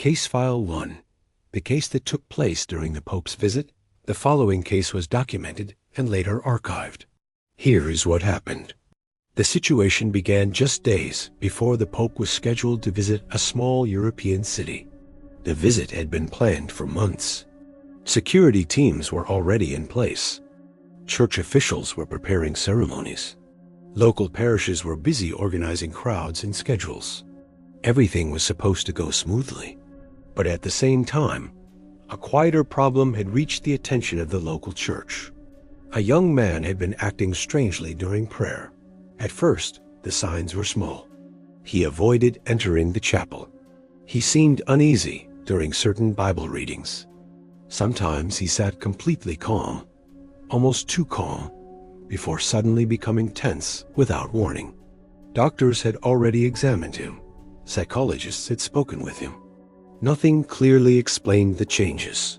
Case File 1. The case that took place during the Pope's visit. The following case was documented and later archived. Here is what happened. The situation began just days before the Pope was scheduled to visit a small European city. The visit had been planned for months. Security teams were already in place. Church officials were preparing ceremonies. Local parishes were busy organizing crowds and schedules. Everything was supposed to go smoothly. But at the same time, a quieter problem had reached the attention of the local church. A young man had been acting strangely during prayer. At first, the signs were small. He avoided entering the chapel. He seemed uneasy during certain Bible readings. Sometimes he sat completely calm, almost too calm, before suddenly becoming tense without warning. Doctors had already examined him. Psychologists had spoken with him. Nothing clearly explained the changes.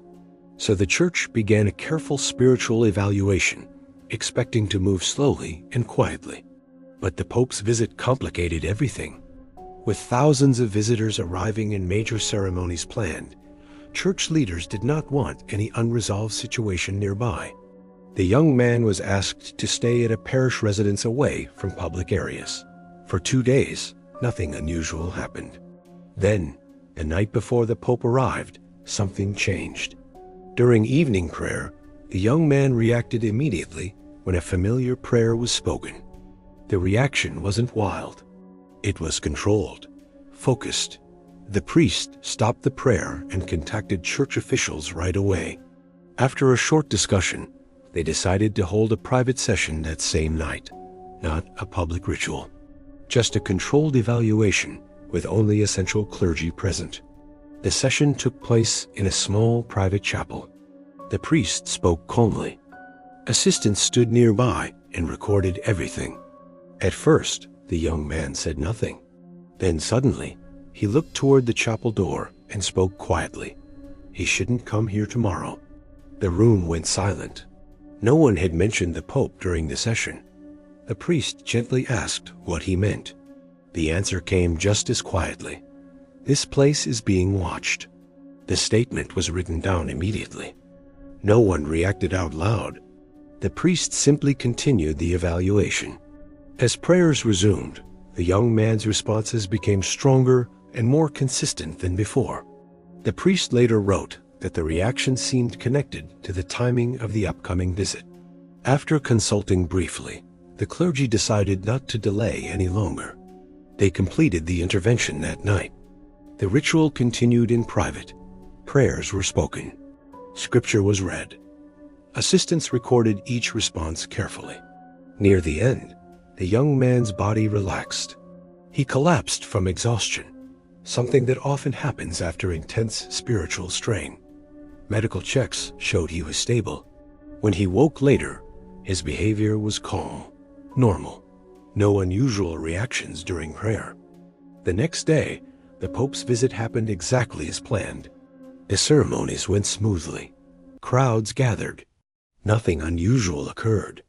So the church began a careful spiritual evaluation, expecting to move slowly and quietly. But the Pope's visit complicated everything. With thousands of visitors arriving and major ceremonies planned, church leaders did not want any unresolved situation nearby. The young man was asked to stay at a parish residence away from public areas. For 2 days, nothing unusual happened. Then, the night before the Pope arrived, something changed. During evening prayer, the young man reacted immediately when a familiar prayer was spoken. The reaction wasn't wild. It was controlled, focused. The priest stopped the prayer and contacted church officials right away. After a short discussion, they decided to hold a private session that same night, not a public ritual. Just a controlled evaluation with only essential clergy present. The session took place in a small private chapel. The priest spoke calmly. Assistants stood nearby and recorded everything. At first, the young man said nothing. Then suddenly, he looked toward the chapel door and spoke quietly. He shouldn't come here tomorrow. The room went silent. No one had mentioned the Pope during the session. The priest gently asked what he meant. The answer came just as quietly. This place is being watched. The statement was written down immediately. No one reacted out loud. The priest simply continued the evaluation. As prayers resumed, the young man's responses became stronger and more consistent than before. The priest later wrote that the reaction seemed connected to the timing of the upcoming visit. After consulting briefly, the clergy decided not to delay any longer. They completed the intervention that night. The ritual continued in private. Prayers were spoken. Scripture was read. Assistants recorded each response carefully. Near the end, the young man's body relaxed. He collapsed from exhaustion, something that often happens after intense spiritual strain. Medical checks showed he was stable. When he woke later, his behavior was calm, normal. No unusual reactions during prayer. The next day, the Pope's visit happened exactly as planned. The ceremonies went smoothly. Crowds gathered. Nothing unusual occurred.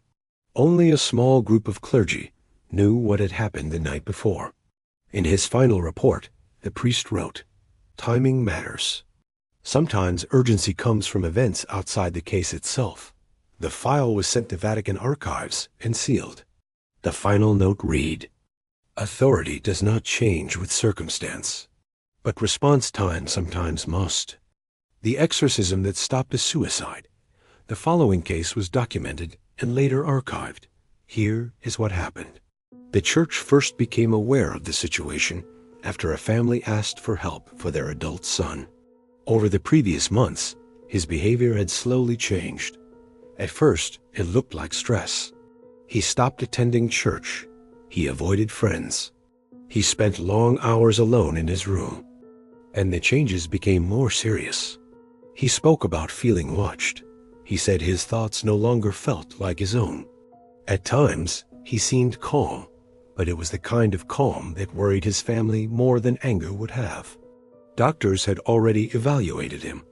Only a small group of clergy knew what had happened the night before. In his final report, the priest wrote, "Timing matters. Sometimes urgency comes from events outside the case itself." The file was sent to Vatican archives and sealed. The final note read, "Authority does not change with circumstance, but response time sometimes must." The exorcism that stopped a suicide. The following case was documented and later archived. Here is what happened. The church first became aware of the situation after a family asked for help for their adult son. Over the previous months, his behavior had slowly changed. At first, it looked like stress. He stopped attending church. He avoided friends. He spent long hours alone in his room. And the changes became more serious. He spoke about feeling watched. He said his thoughts no longer felt like his own. At times, he seemed calm, but it was the kind of calm that worried his family more than anger would have. Doctors had already evaluated him.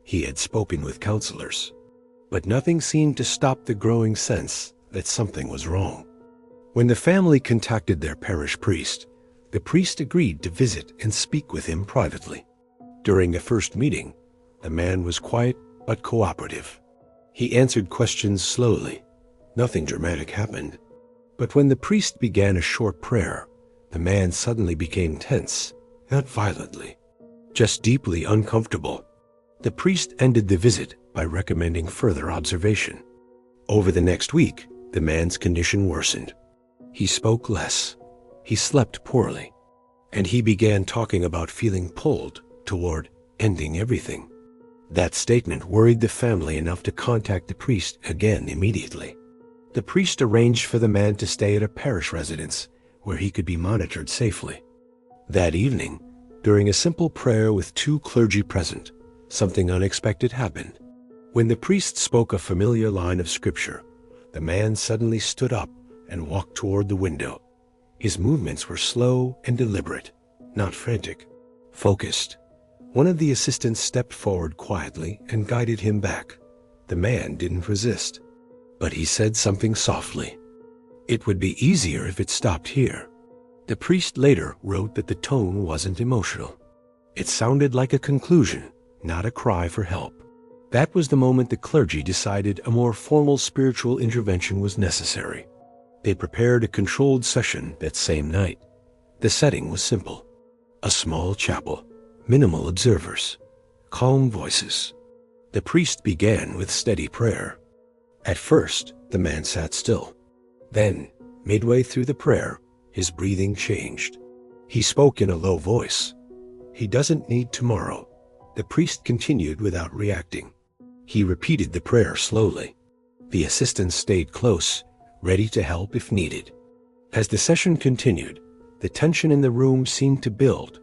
He had spoken with counselors. But nothing seemed to stop the growing sense that something was wrong. When the family contacted their parish priest, the priest agreed to visit and speak with him privately. During the first meeting, the man was quiet but cooperative. He answered questions slowly. Nothing dramatic happened. But when the priest began a short prayer, the man suddenly became tense, not violently, just deeply uncomfortable. The priest ended the visit by recommending further observation. Over the next week, the man's condition worsened. He spoke less, he slept poorly, and he began talking about feeling pulled toward ending everything. That statement worried the family enough to contact the priest again immediately. The priest arranged for the man to stay at a parish residence where he could be monitored safely. That evening, during a simple prayer with 2 clergy present, something unexpected happened. When the priest spoke a familiar line of scripture, the man suddenly stood up and walked toward the window. His movements were slow and deliberate, not frantic, focused. One of the assistants stepped forward quietly and guided him back. The man didn't resist, but he said something softly. It would be easier if it stopped here. The priest later wrote that the tone wasn't emotional. It sounded like a conclusion, not a cry for help. That was the moment the clergy decided a more formal spiritual intervention was necessary. They prepared a controlled session that same night. The setting was simple. A small chapel, minimal observers, calm voices. The priest began with steady prayer. At first, the man sat still. Then, midway through the prayer, his breathing changed. He spoke in a low voice. "He doesn't need tomorrow." The priest continued without reacting. He repeated the prayer slowly. The assistants stayed close, ready to help if needed. As the session continued, the tension in the room seemed to build,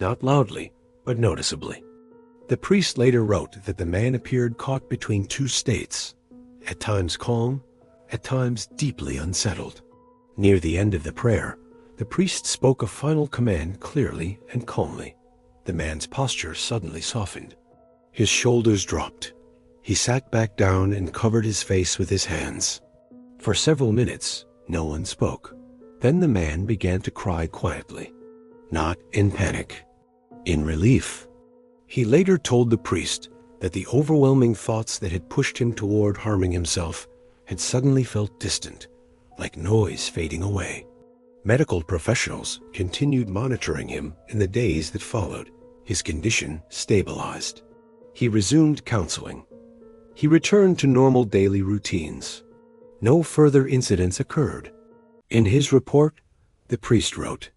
not loudly, but noticeably. The priest later wrote that the man appeared caught between 2 states, at times calm, at times deeply unsettled. Near the end of the prayer, the priest spoke a final command clearly and calmly. The man's posture suddenly softened. His shoulders dropped. He sat back down and covered his face with his hands. For several minutes, no one spoke. Then the man began to cry quietly, not in panic, in relief. He later told the priest that the overwhelming thoughts that had pushed him toward harming himself had suddenly felt distant, like noise fading away. Medical professionals continued monitoring him in the days that followed. His condition stabilized. He resumed counseling. He returned to normal daily routines. No further incidents occurred. In his report, the priest wrote,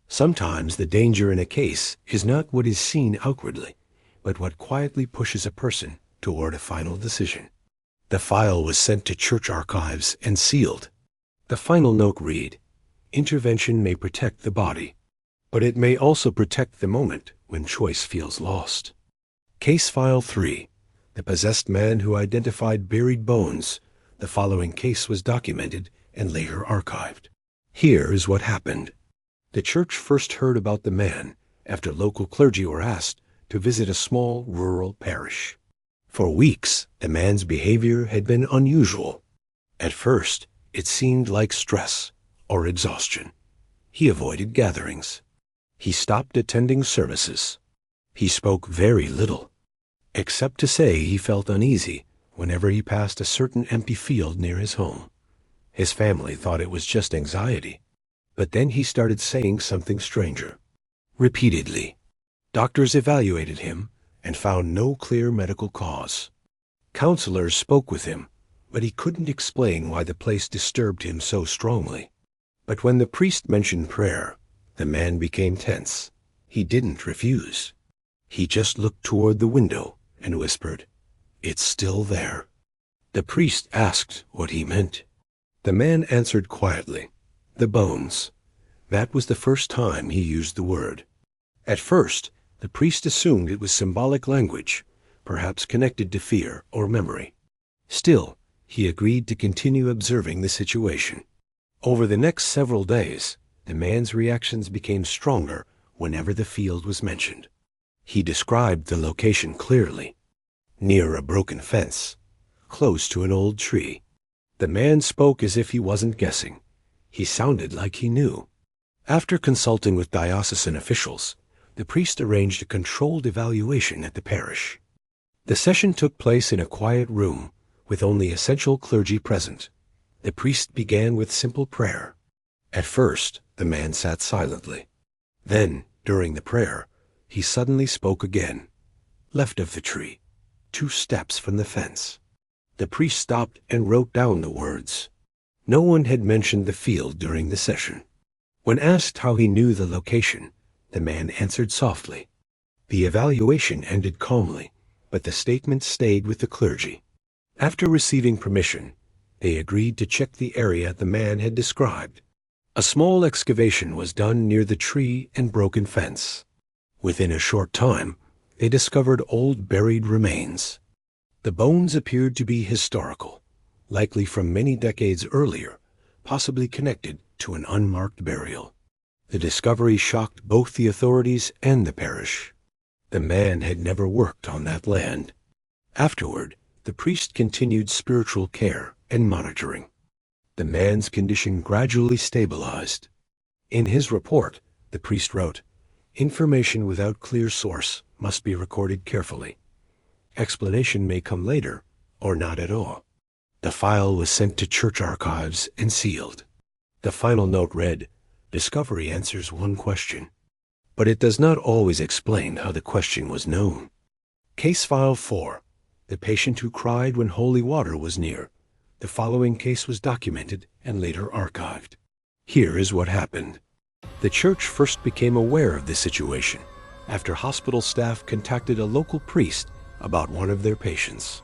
"Sometimes the danger in a case is not what is seen outwardly, but what quietly pushes a person toward a final decision." The file was sent to church archives and sealed. The final note read, "Intervention may protect the body, but it may also protect the moment when choice feels lost." Case File 3, the possessed man who identified buried bones. The following case was documented and later archived. Here is what happened. The church first heard about the man after local clergy were asked to visit a small rural parish. For weeks, the man's behavior had been unusual. At first, it seemed like stress or exhaustion. He avoided gatherings. He stopped attending services. He spoke very little, except to say he felt uneasy whenever he passed a certain empty field near his home. His family thought it was just anxiety, but then he started saying something stranger. Repeatedly, doctors evaluated him and found no clear medical cause. Counselors spoke with him, but he couldn't explain why the place disturbed him so strongly. But when the priest mentioned prayer, the man became tense. He didn't refuse. He just looked toward the window and whispered, "It's still there." The priest asked what he meant. The man answered quietly, "The bones." That was the first time he used the word. At first, the priest assumed it was symbolic language, perhaps connected to fear or memory. Still, he agreed to continue observing the situation. Over the next several days, the man's reactions became stronger whenever the field was mentioned. He described the location clearly. Near a broken fence, close to an old tree. The man spoke as if he wasn't guessing. He sounded like he knew. After consulting with diocesan officials, the priest arranged a controlled evaluation at the parish. The session took place in a quiet room with only essential clergy present. The priest began with simple prayer. At first, the man sat silently. Then, during the prayer, he suddenly spoke again. Left of the tree, 2 steps from the fence. The priest stopped and wrote down the words. No one had mentioned the field during the session. When asked how he knew the location, the man answered softly. The evaluation ended calmly, but the statement stayed with the clergy. After receiving permission, they agreed to check the area the man had described. A small excavation was done near the tree and broken fence. Within a short time, they discovered old buried remains. The bones appeared to be historical, likely from many decades earlier, possibly connected to an unmarked burial. The discovery shocked both the authorities and the parish. The man had never worked on that land. Afterward, the priest continued spiritual care and monitoring. The man's condition gradually stabilized. In his report, the priest wrote, "Information without clear source must be recorded carefully. Explanation may come later, or not at all." The file was sent to church archives and sealed. The final note read, "Discovery answers one question, but it does not always explain how the question was known." Case File 4. The patient who cried when holy water was near. The following case was documented and later archived. Here is what happened. The church first became aware of the situation after hospital staff contacted a local priest about one of their patients.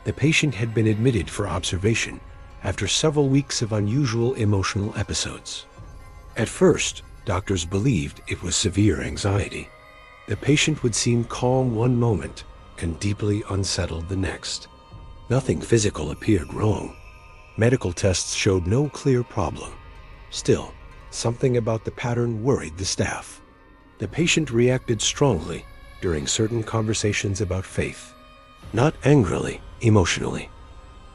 The patient had been admitted for observation after several weeks of unusual emotional episodes. At first, doctors believed it was severe anxiety. The patient would seem calm one moment and deeply unsettled the next. Nothing physical appeared wrong. Medical tests showed no clear problem. Still, something about the pattern worried the staff. The patient reacted strongly during certain conversations about faith. Not angrily, emotionally.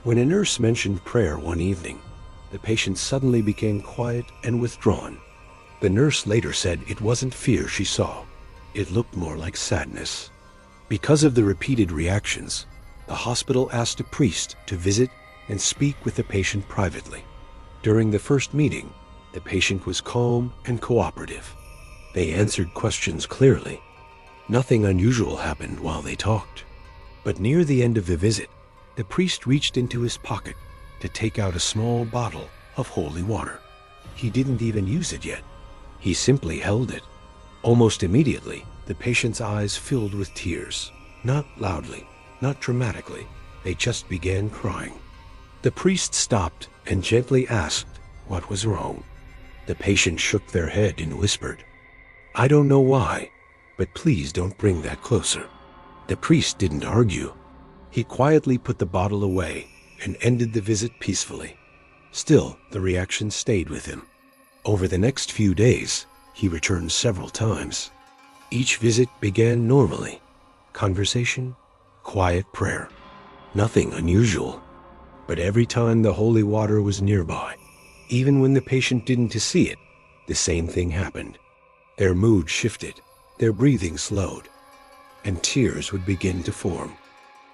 When a nurse mentioned prayer one evening, the patient suddenly became quiet and withdrawn. The nurse later said it wasn't fear she saw. It looked more like sadness. Because of the repeated reactions, the hospital asked a priest to visit and speak with the patient privately. During the first meeting, the patient was calm and cooperative. They answered questions clearly. Nothing unusual happened while they talked. But near the end of the visit, the priest reached into his pocket to take out a small bottle of holy water. He didn't even use it yet. He simply held it. Almost immediately, the patient's eyes filled with tears. Not loudly, not dramatically. They just began crying. The priest stopped and gently asked what was wrong. The patient shook their head and whispered, "I don't know why, but please don't bring that closer." The priest didn't argue. He quietly put the bottle away and ended the visit peacefully. Still, the reaction stayed with him. Over the next few days, he returned several times. Each visit began normally. Conversation, quiet prayer. Nothing unusual. But every time the holy water was nearby, even when the patient didn't see it, the same thing happened. Their mood shifted, their breathing slowed, and tears would begin to form.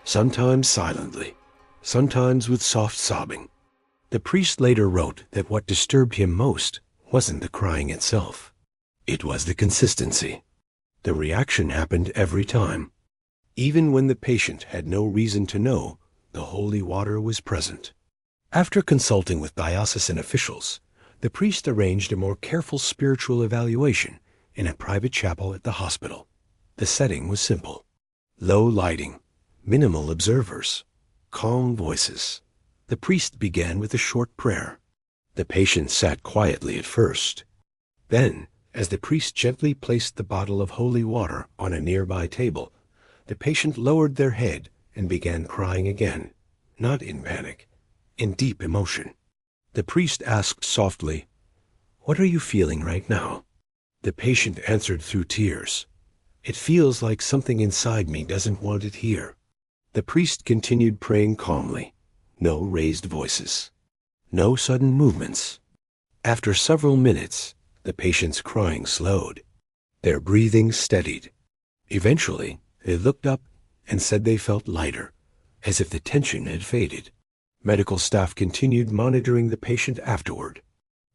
Sometimes silently, sometimes with soft sobbing. The priest later wrote that what disturbed him most wasn't the crying itself. It was the consistency. The reaction happened every time. Even when the patient had no reason to know, the holy water was present. After consulting with diocesan officials, the priest arranged a more careful spiritual evaluation in a private chapel at the hospital. The setting was simple. Low lighting, minimal observers, calm voices. The priest began with a short prayer. The patient sat quietly at first. Then, as the priest gently placed the bottle of holy water on a nearby table, the patient lowered their head and began crying again, not in panic, in deep emotion. The priest asked softly, "What are you feeling right now?" The patient answered through tears, "It feels like something inside me doesn't want it here." The priest continued praying calmly. No raised voices. No sudden movements. After several minutes, the patient's crying slowed. Their breathing steadied. Eventually, they looked up and said they felt lighter, as if the tension had faded. Medical staff continued monitoring the patient afterward.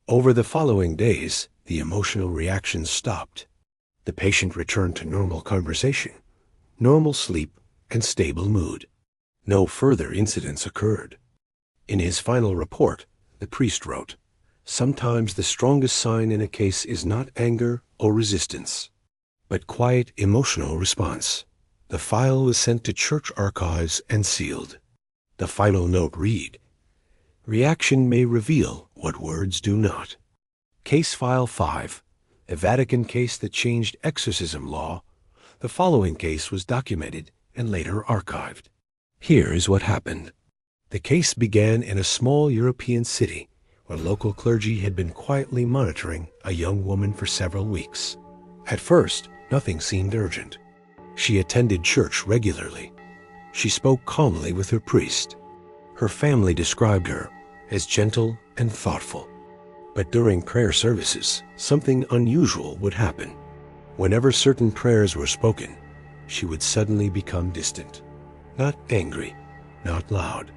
Over the following days, the emotional reactions stopped. The patient returned to normal conversation, normal sleep, and stable mood. No further incidents occurred. In his final report, the priest wrote, "Sometimes the strongest sign in a case is not anger or resistance, but quiet emotional response." The file was sent to church archives and sealed. The final note read, "Reaction may reveal what words do not." Case File 5, a Vatican case that changed exorcism law. The following case was documented and later archived. Here is what happened. The case began in a small European city where local clergy had been quietly monitoring a young woman for several weeks. At first, nothing seemed urgent. She attended church regularly. She spoke calmly with her priest. Her family described her as gentle and thoughtful. But during prayer services, something unusual would happen. Whenever certain prayers were spoken, she would suddenly become distant. Not angry, not loud,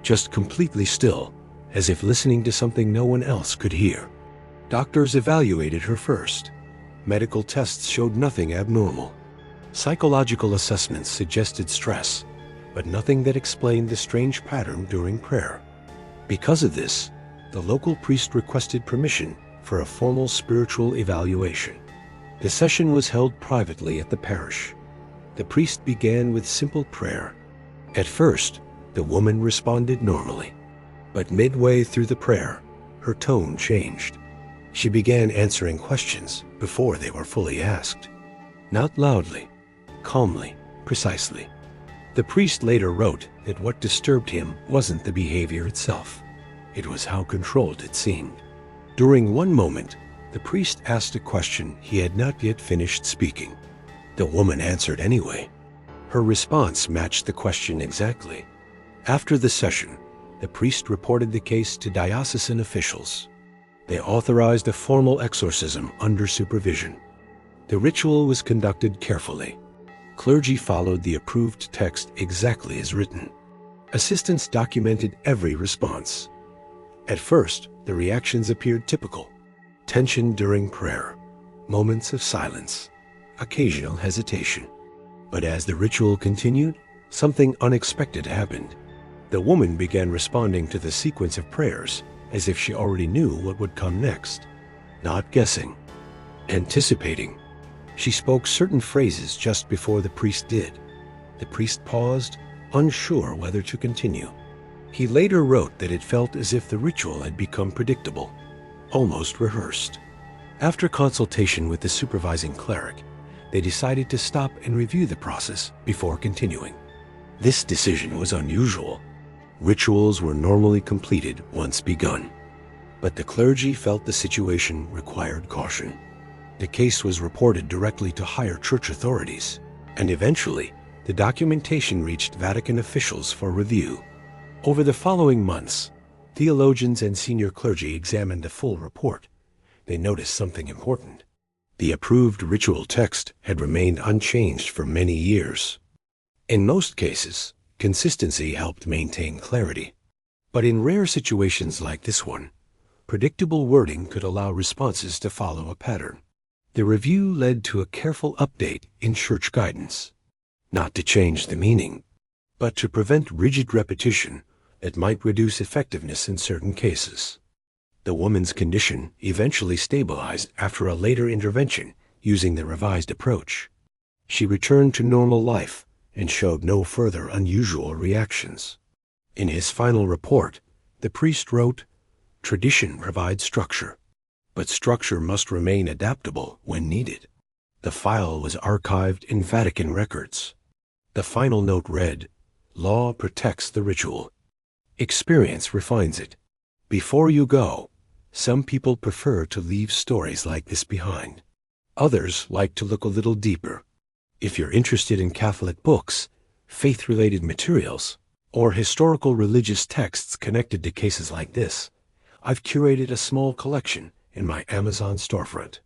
just completely still, as if listening to something no one else could hear. Doctors evaluated her first. Medical tests showed nothing abnormal. Psychological assessments suggested stress, but nothing that explained the strange pattern during prayer. Because of this, the local priest requested permission for a formal spiritual evaluation. The session was held privately at the parish. The priest began with simple prayer. At first, the woman responded normally, but midway through the prayer, her tone changed. She began answering questions before they were fully asked. Not loudly, calmly, precisely. The priest later wrote that what disturbed him wasn't the behavior itself. It was how controlled it seemed. During one moment, the priest asked a question he had not yet finished speaking. The woman answered anyway. Her response matched the question exactly. After the session, the priest reported the case to diocesan officials. They authorized a formal exorcism under supervision. The ritual was conducted carefully. Clergy followed the approved text exactly as written. Assistants documented every response. At first, the reactions appeared typical. Tension during prayer, moments of silence, occasional hesitation. But as the ritual continued, something unexpected happened. The woman began responding to the sequence of prayers as if she already knew what would come next. Not guessing, anticipating. She spoke certain phrases just before the priest did. The priest paused, unsure whether to continue. He later wrote that it felt as if the ritual had become predictable, almost rehearsed. After consultation with the supervising cleric, they decided to stop and review the process before continuing. This decision was unusual. Rituals were normally completed once begun. But the clergy felt the situation required caution. The case was reported directly to higher church authorities, and eventually, the documentation reached Vatican officials for review. Over the following months, theologians and senior clergy examined the full report. They noticed something important. The approved ritual text had remained unchanged for many years. In most cases, consistency helped maintain clarity. But in rare situations like this one, predictable wording could allow responses to follow a pattern. The review led to a careful update in church guidance, not to change the meaning, but to prevent rigid repetition that might reduce effectiveness in certain cases. The woman's condition eventually stabilized after a later intervention using the revised approach. She returned to normal life and showed no further unusual reactions. In his final report, the priest wrote, "Tradition provides structure, but structure must remain adaptable when needed." The file was archived in Vatican records. The final note read, "Law protects the ritual. Experience refines it. Before you go, some people prefer to leave stories like this behind. Others like to look a little deeper. If you're interested in Catholic books, faith-related materials, or historical religious texts connected to cases like this, I've curated a small collection in my Amazon storefront.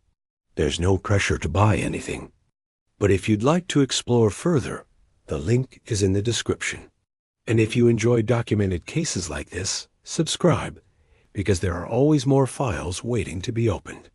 There's no pressure to buy anything. But if you'd like to explore further, the link is in the description. And if you enjoy documented cases like this, subscribe, because there are always more files waiting to be opened.